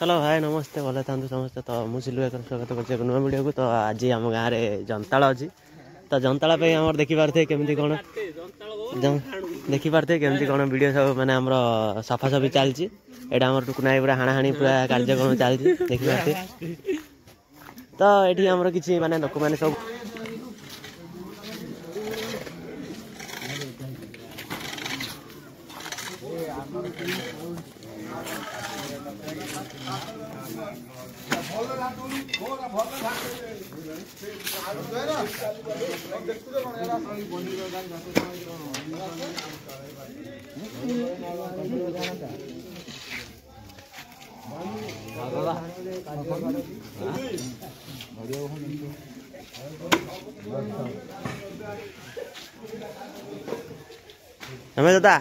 Hello hi नमस्ते भले था समस्ते। तो मुझे सिलुआ स्वागत कर नुआ वीडियो को। तो आज आम गाँव में जंताल अच्छी तो जंताल आम देखी पारे केमती कौन देखी पारे केमती कौन वीडियो सब मैंने आम सफासफी चलती यहाँ टुकुना पूरा हाणाहाणी पूरा कार्यक्रम चलती देखी पारे। तो ये आम कि मानने लोक मैंने सब हमें दादा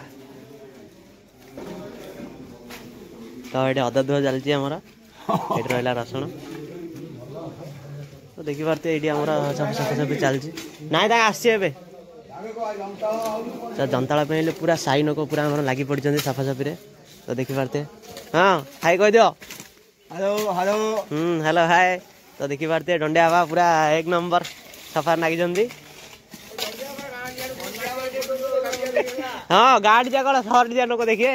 तो ये अदा धुआ चलती आमर ये रहा रसुण तो देखी पारे ये सफासफी चलती ना आसवे तो जंताला पूरा साई लोक पूरा लगी पड़ी सफासफी तो देखी पारे। हाँ हाय कह दियो हेलो हेलो हेलो हाय। तो देखी पारे डंडिया बाबा पूरा एक नंबर सफा लगी। हाँ गाड़ी जा कौन शहर जा लोक देखिए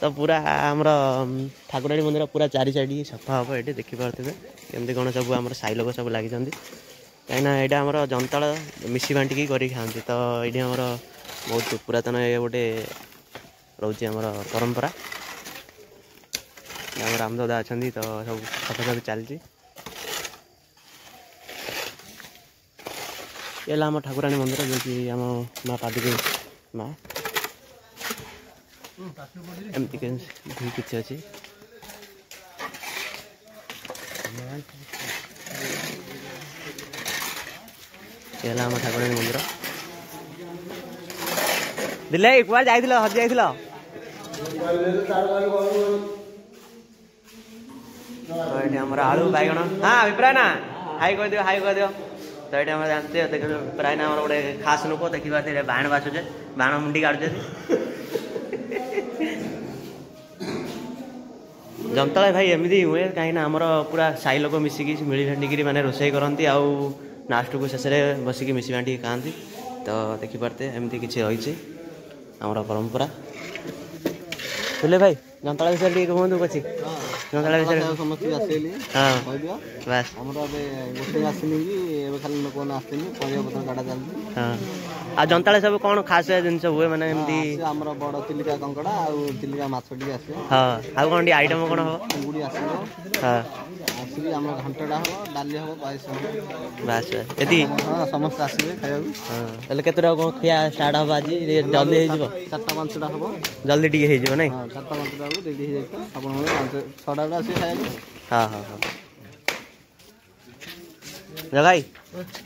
तो पूरा आमर ठाकुराणी मंदिर पूरा चारि साइड सफा हम ये देखी पारे केमती कौन सब आम साई लोक सब लगी कहीं यहाँ आम जंताल मिसी बांटिकी कर खाती। तो ये आमर बहुत पुरातन ये गोटे रोचे आमर परंपरा आम रामदादा अच्छा तो सब सफासफी चलती। ये आम ठाकुराणी मंदिर जो कि आम माँ पादुकी माँ एमती किसी अच्छी ये आम ठाकुराणी मंदिर दिले कुआ जा हज जा आमर आलू बैगण। हाँ विप्रा ना हाई कह दियो हाई कह दियो। तो ये जानते देख प्राय ना गोटे खास लोक देखी पारे बाण बाछुचे बाण मुंडी काटुचे जंताला भाई एमती हुए कहीं आमर पूरा साई लोक मिसिकी मिली भांडिकी माने रोषे करती आउ लास्ट को शेष में बसिकी मिसी बांटी खाती। तो देखी पारे एमती किसी रही आमर परंपरा बुले भाई जंताला विषय टी कहूँ पची जंताला विषय समस्त हाँ बस गोटे आसनी कि खाली लोक आसनी परिया पत्र काटा चलती। हाँ आ जंताला सब कौन खास जिन हुए मैंने एमती आमर बड़ चिलिका कंकड़ा आ चिलिका माछ टी आसे। हाँ आ कौन आइटम कौन हम चिंगुड़ी आसो। हाँ आसिक आम घंटा हम डाली हम पायस बस ये हाँ समस्त आसवे खाया। हाँ केत कौन खिया स्टार्ट हम आज जल्दी हो 4-5टा हम जल्दी टी हो ना 4-5टा रेडी हो जाए 6टा आस खाया। हाँ हाँ हाँ जगाई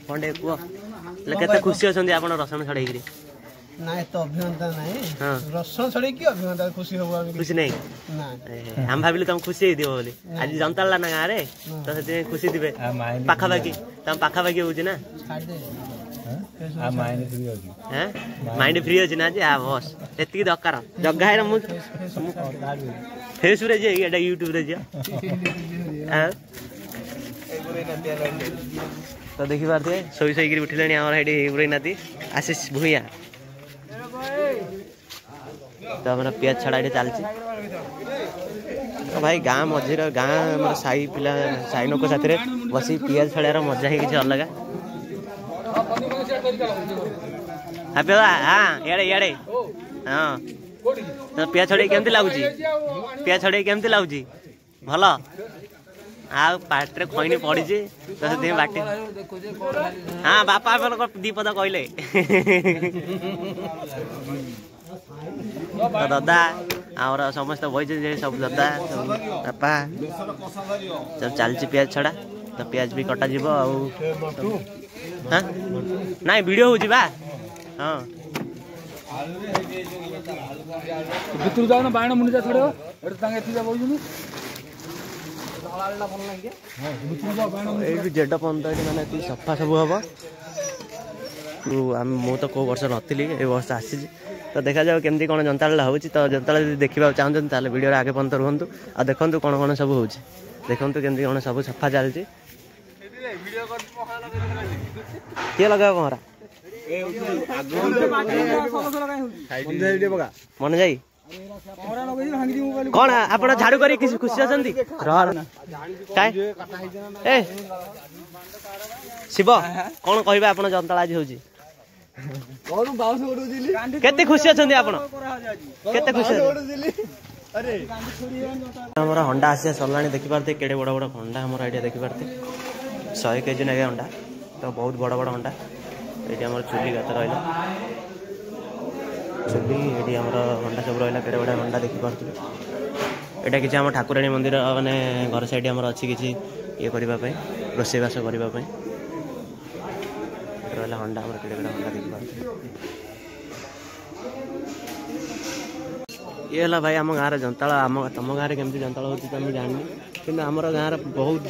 कौन टे कह के खुशी अच्छा आप रसुण छड़े ना तो अभिज्ञता ना रसुण छड़े कि अभिज्ञता खुशी हो खुशी नहीं हम भाविलु तुम खुशी हो बोली आज जंताला ना गाँव में तो से खुशी थे पाखापाखि तुम पाखापाखि हो ना माइंड फ्री अच्छी ना हाँ बस ये दरकार जगह मुझे फेसबुक ये यूट्यूब तो देखी पारे शोई शोक उठिले आम बुरे नाती आशीष भूया। तो हमारा पियाज छड़ा ये चलती तो भाई गाँ मझे गाँ साई पिला साई लोक साथ बस पियाज छड़ार मजा ही किसी अलग। हाँ इे इे हाँ तो पियाज छड़े केमती लगुच पियाज छड़े केमती लगुच भल आ पाटे खैनी पड़ी तो से बाटे। हाँ बापा दीपद कहले तो दादा आमर समस्त बही सब दादा बापा सब चलती पियाज छड़ा तो पियाज भी कटा जीव हाँ ना वीडियो हो जा। हाँ भितर जाओ बाण मुंडी छड़े जेड पंत मैंने सफा सब हम मु तो कौ वर्ष नी ए वर्ष आसी तो देखा जाओ केमती कौन जंताड़ा होची। तो जंताड़ा यदि देखा चाहते ताले वीडियो आगे पर्यंत रुहतु आ देखु कौन कौन सब होची देखु केमती कौन सब सफा चलती किए लगा पहरा मन जाई कौन आप झाड़ू कर खुशी अच्छी ए शिव कौन कह आप जंताड़ा आज होची केते खुशी अच्छे आप केते खुशी हमारा अंडा आसिया सरला देखिपारे केड़े बड़ बड़ अंडा हमारा ये देखिपारे 100 केजी ना अंडा तो बहुत बड़ बड़ अंडा ये चुली गात रहा चुली ये अंडा सब रहा केड़े बड़ा अंडा देखिपारे यहाँ किसी आम ठाकुराणी मंदिर माने घर साइड आम अच्छी किसी ये करने रोषेईबास करने रहा अंडा आम केड़े केड़े अंडा देखिपारे ये है भाई आम गाँव जंताड़ा आम तुम गाँव में केमती जंताड़ा होती तो जानी कि आम गाँव बहुत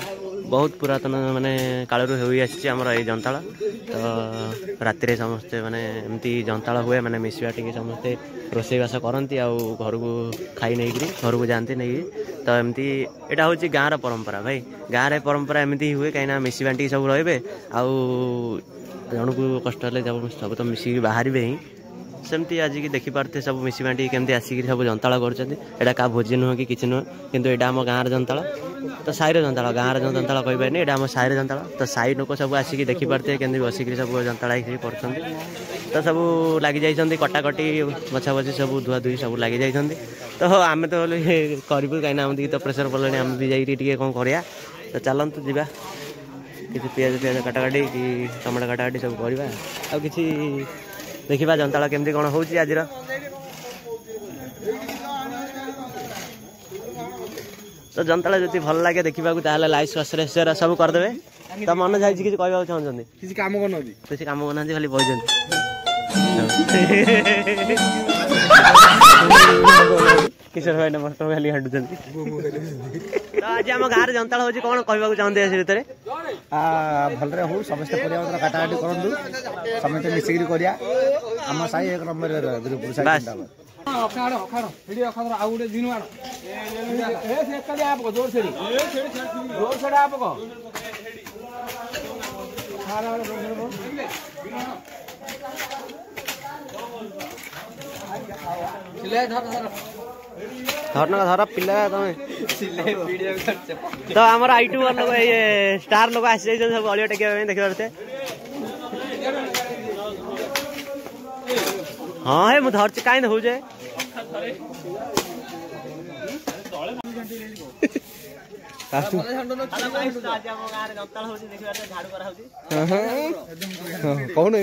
बहुत पुरातन माने कालू हो ये जंताड़ा तो राति समस्ते माने एमती जंताड़ा हुए माने मिसवा टी समस्ते रोषेईबास करती घर को खाई नहीं घर को जाती नहीं तो एमती यहाँ हूँ गाँव परंपरा भाई गाँव परंपरा एमती हुए कहीं मिसी बांटी सब रे जन को कष्ट सब तो मिसिक बाहर ही सेमती आज की देखिपारे सब मिसी बांटी केमती आसिक सब जंताड़ा कर भोजी नुह कि किसी नुह कि यहाँ आम गाँव जंताड़ा तो साईर जंताड़ा गाँव जो जंताड़ा कहीपर यहाँ आम साईर जंताड़ा तो साई लोक सब आसिक देखिपारे केमती बसिक सब जंताड़ा कर तो सब लगी जाइए कटाकटी बछा बछी सब धुआ धुई सब लगी जाइए तो आम तो करूँ कहीं तो प्रेसर पड़े आम भी जाइए कौन करा तो चलतु जा किसी पियाज पियाज काटाकाटी कि टमाटो काटाकाटी सब करवा आ कि देखा जंताड़ा केमती कौन होची आज तो जंताड़ा जब भल लगे देखा लाइक सब्सक्राइब शेयर सब करदे तो मन जाए किसी कहना चाहते किसी काम करना खाली बही किशोर भाई नमस्कार खाली हाटुं तो आज आम गाँव जंताड़ा होची कौन कहना चाहते भले हो समस्त परिवार काटाकाटी करूँ समस्त मिसिक आम साई 1 नंबर धर पिला तुम तो आम यूट्यूबर लोग ये स्टार लोग आसी जाइए सब अलिया टेक देखिए हाँ है मुझे धरची कहीं हो जाए कौन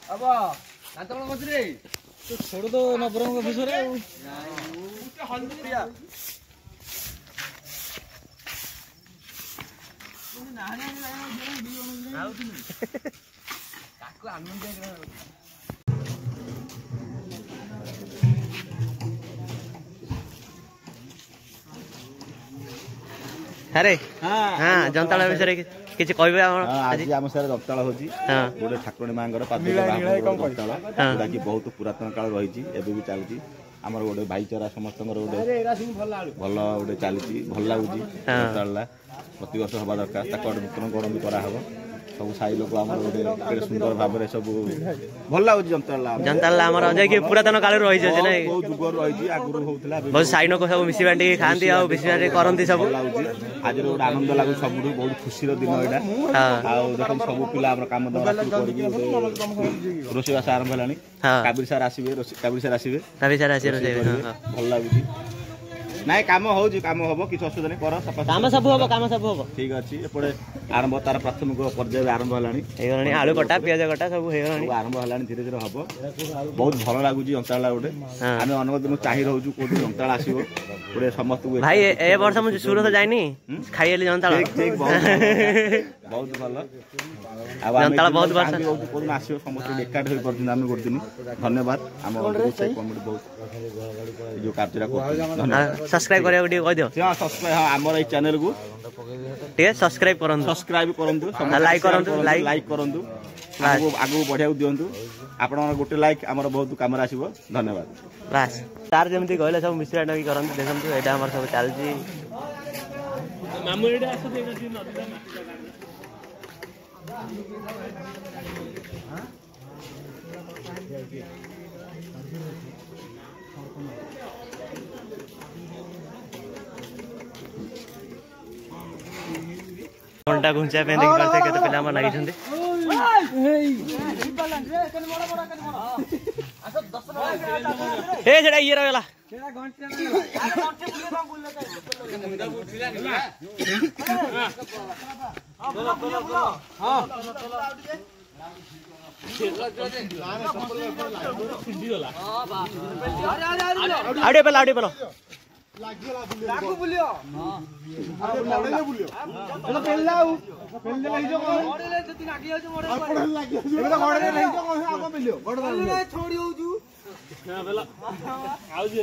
अब छोड़ दो नबरंग ऑफिसर अरे हाँ जंताड़ा विषय किसी कहबे आज आम सारे जंताड़ा होची गोटे ठाकुराणी माँ जंताड़ा कि बहुत पुरातन काल रही भी चलती आमर गोटे भाईचारा समस्त गोटे भल गोटे चलती भल लगुच जंताड़ा प्रति वर्ष हवा दरकार नूतन भी कराहब सब साई लोक गोटे सुंदर भाव सब भल लगुच जंताड़ा पुरातन काल रही बहुत जुग रही आगुरी होता बहुत साई लोक सब मिसी बांटी खाती मिसी बांटी करती सब आज गोटे आनंद लगुच सब बहुत खुशी दिन यहाँ देख सब पिला कम रोषेईबास आरंभ है काबिर सार आसवे भल लगुच ना कम हो कम हम किसी असुविधा नहीं कर सब हम ठीक अच्छे आरंभ तार प्राथमिक पर्याय आरंभ है आलू कटा पियाज कटा सब आरंभ है धीरे धीरे हम बहुत भल लगुच अंतराला गोटे आम अनेक दिन चाह रोचु कौन अंतराला आसो गोटे समस्त भाई ए वर्ष मुझे सूरत जाइनी खाइली जंताला बहुत भल जंताला बहुत वर्ष कौन आसो समस्त एकाठ हो पार्टी आम गोटे दिन धन्यवाद आम कमिटी बहुत जो कार्य सब्सक्राइब करिया कह दियो सब्सक्राइब हमर ए चैनल को टे सब्सक्राइब करंतु लाइक करंतु आगु बढ़िया दिंतु आपण गोटे लाइक आमर बहुत काम आसो धन्यवाद बस तार जमी कहले सब मिश्रा टाकी करंतु देखंतु एटा हमर सब चलजी मामू एटा आसो घंटा घुंचा पे देखि पारते केते पिला हमर लागि छन्ते ए जेडा ये रहला आड़े पेला लागू बुलियो लागू बुलियो एला पेला पेले लई जो मोडले जति लागी हो मोडले आपण लागी हो एला मोडले लई जो आगो पेलियो गोड पेले छोडी होजु ना पेला आउजी ए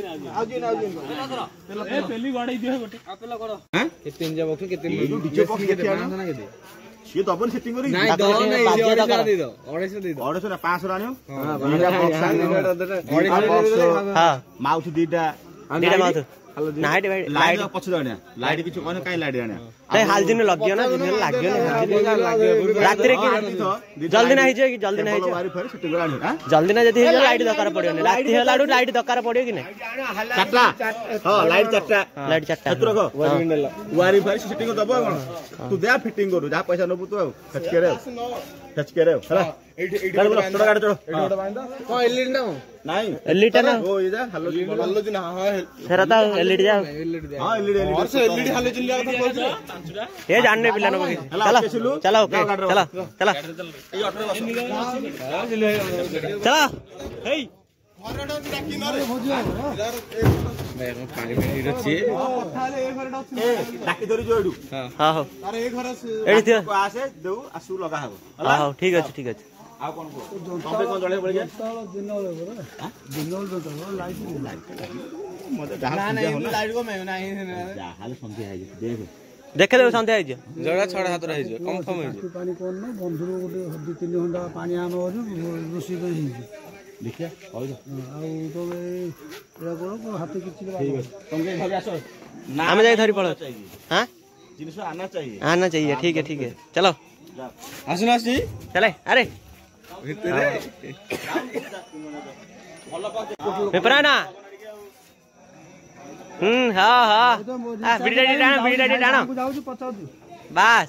पेली गडई दियो गोटे आ पेला गड हैं केते इंजा बॉक्स केते डीजे बॉक्स केते आना ना केते ये तो अपन सेटिंग करी नहीं दो नहीं दे दो 250 ना 500 रानियो हां हां माउथ दीटा माउथ नाइट लाइट पछ दण्या लाइट किछ कोन काई लाइट आण्या नै हाल दिन लगियो ना दिन लागियो रात रे कि जल्दी नाही जे कि जल्दी नाही जे बारी फेर सेटिंग कराणी हां जल्दी ना जदी हे लाइट दरकार पडियो नै रात हेलाडू लाइट दरकार पडियो कि नै चारटा हां लाइट चारटा छत्र को वारी फेर सेटिंग दबो कोन तू दे फिटिंग करू जा पैसा नबु तू टच करे हला चल बोलो छोटा गाड़ी चलो एडोडा बांध को एलईडी ना नहीं एलईडी ना ओ ये जा हल्लो दिन हां फेरता एलईडी जा हां एलईडी और से एलईडी हल्लो दिन लिया था कोच ये जानने पिला न चलो चलो ओके चलो चलो हे घरडा डाकी न रे पानी में रछि ए डाकी धरि जो एडू हां हां अरे ए घर एडी आसे देउ आसु लगा हबो हां ठीक अछि आ कोन को तबे कोन जळे पड़ गया दिन लाइट मते लाइट को मैं नाही जा हाल संध्या है देखे दे संध्या है जड़ा 6:30 रही जे कंफर्म है पानी कोन न बंधुर गोटे 2-3 घंटा पानी आनो रोसी पे ही देखिए होय आ तो ए को हाथ किछि ठीक है तुम के धरि आसो ना हम जाई धरि पड़ हां जिनिस आना चाहिए ठीक है चलो आसुना जी चले अरे पेपरा ना हाँ हाँ बिड़ी टाण बास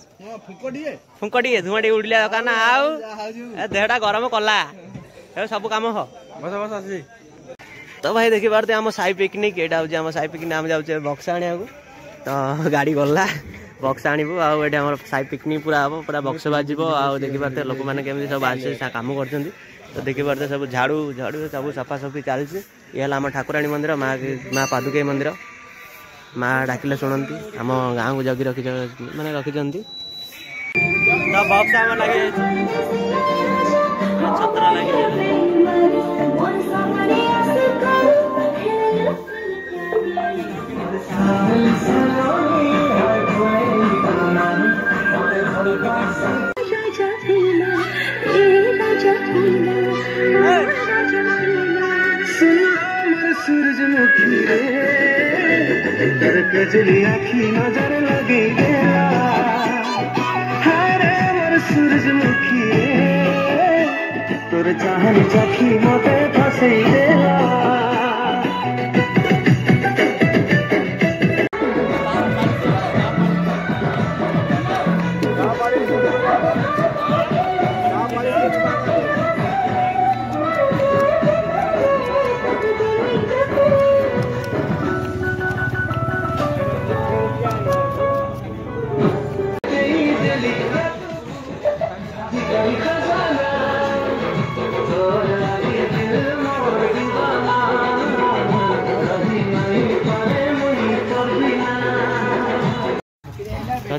फुंकटिए धुआं टे उड़िया दरकार ना आउ देहटा गरम कला सब कम हो तो भाई देखी पारते आम साई पिकनिक एटा हूँ आम साई पिकनिक आम जाऊे बक्स आने तो गाड़ी गला बक्स आणबू आम साई पिकनिक पूरा हम पूरा बक्स बाजब आ देखी पारते लोक मैंने केमी सब आस कम कर तो देखी पारते सब झाड़ू झाड़ू सब सफासफी चलती ये आम ठाकुराणी मंदिर माँ पादुके मंदिर माँ डाकिले शुणती आम गाँव को जगि रखी मैंने रखी तो बक्स आम लगे छत्र लगे सूरजमुखी रे तेरे कजली आँखी नजर लगे हरे मोर सूरजमुखी रे तोर चाहनी चाखी मोते फसे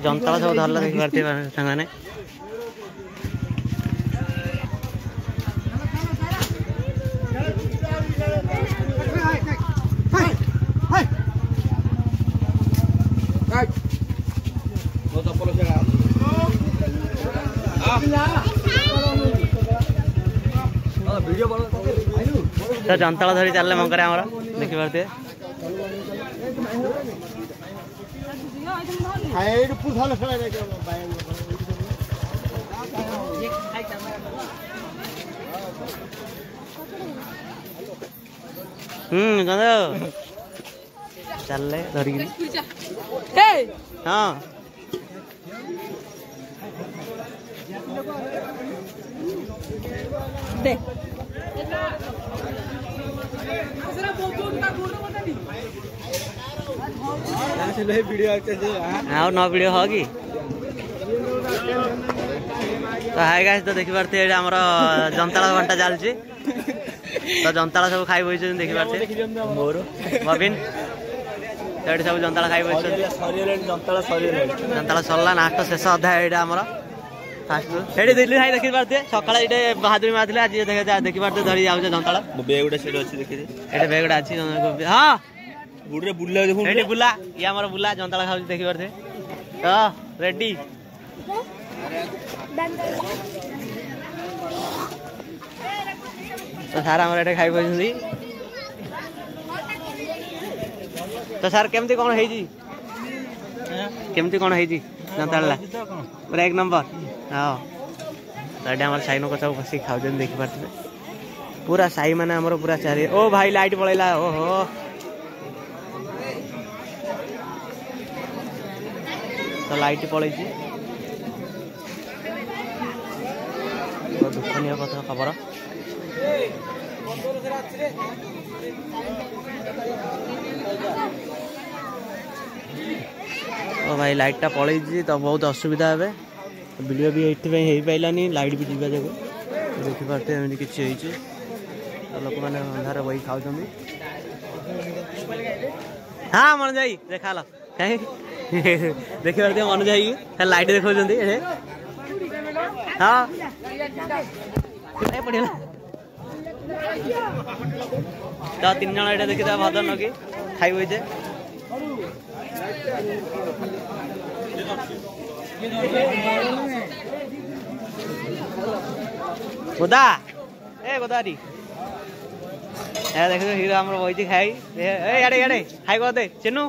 जंतला सब धरला देखि पारते संगाने तो जंतला धरी चलले मंकरे हमर देखि पारते चलले धरी हाँ हाँ न वीडियो हो कि तो हाय गाइस तो देखि पारते हमर जंतला घंटा चलची तो जंतला सब खाई बइछ देखि पारते मोर बबिन एडी सब जंतला खाई बइछ जंतला सरला नास्ट शेष अध्याय एडा हमर फास्ट एडी दिल्ली हाई देखि पारते सकाळे एडे बहादुरी मारथिले आज देखि पारते धरि जाउ जंतला बेगुडा सेड अछि देखि एडे बेगुडा अछि हां बुडरे बुल्ला देखु एडी बुल्ला या हमर बुल्ला जंतला खाउ देखि पारते हां रेडी तो सार हमर एडे खाई बइछी तो सर केमती कोन हेई जी केमती कोन हेई जी जंतला पूरा एक नंबर हाँ तो एडे हमर साइनो को सब बसी खाउ जन देखि पारते पूरा साई माने हमर पूरा चारि ओ भाई लाइट पळैला ओहो तो लाइट पड़े दुखनीय कथा खबर ओ भाई लाइट टा पड़े तो बहुत असुविधा है वीडियो भी ये पाइलानी लाइट भी जीवा जगह देखी पारते किसी लोक मैंने अंधार बही खाऊ हाँ मन जाई देखा कहीं देखी पारते मन जाई लाइट देखा हाँ पड़ेगा तो 3 जन ये देखी भदन की खाई हुए गोदा ए गोदारी देख हीरो आम बही खाई याडे याडे खाई दे चिन्नू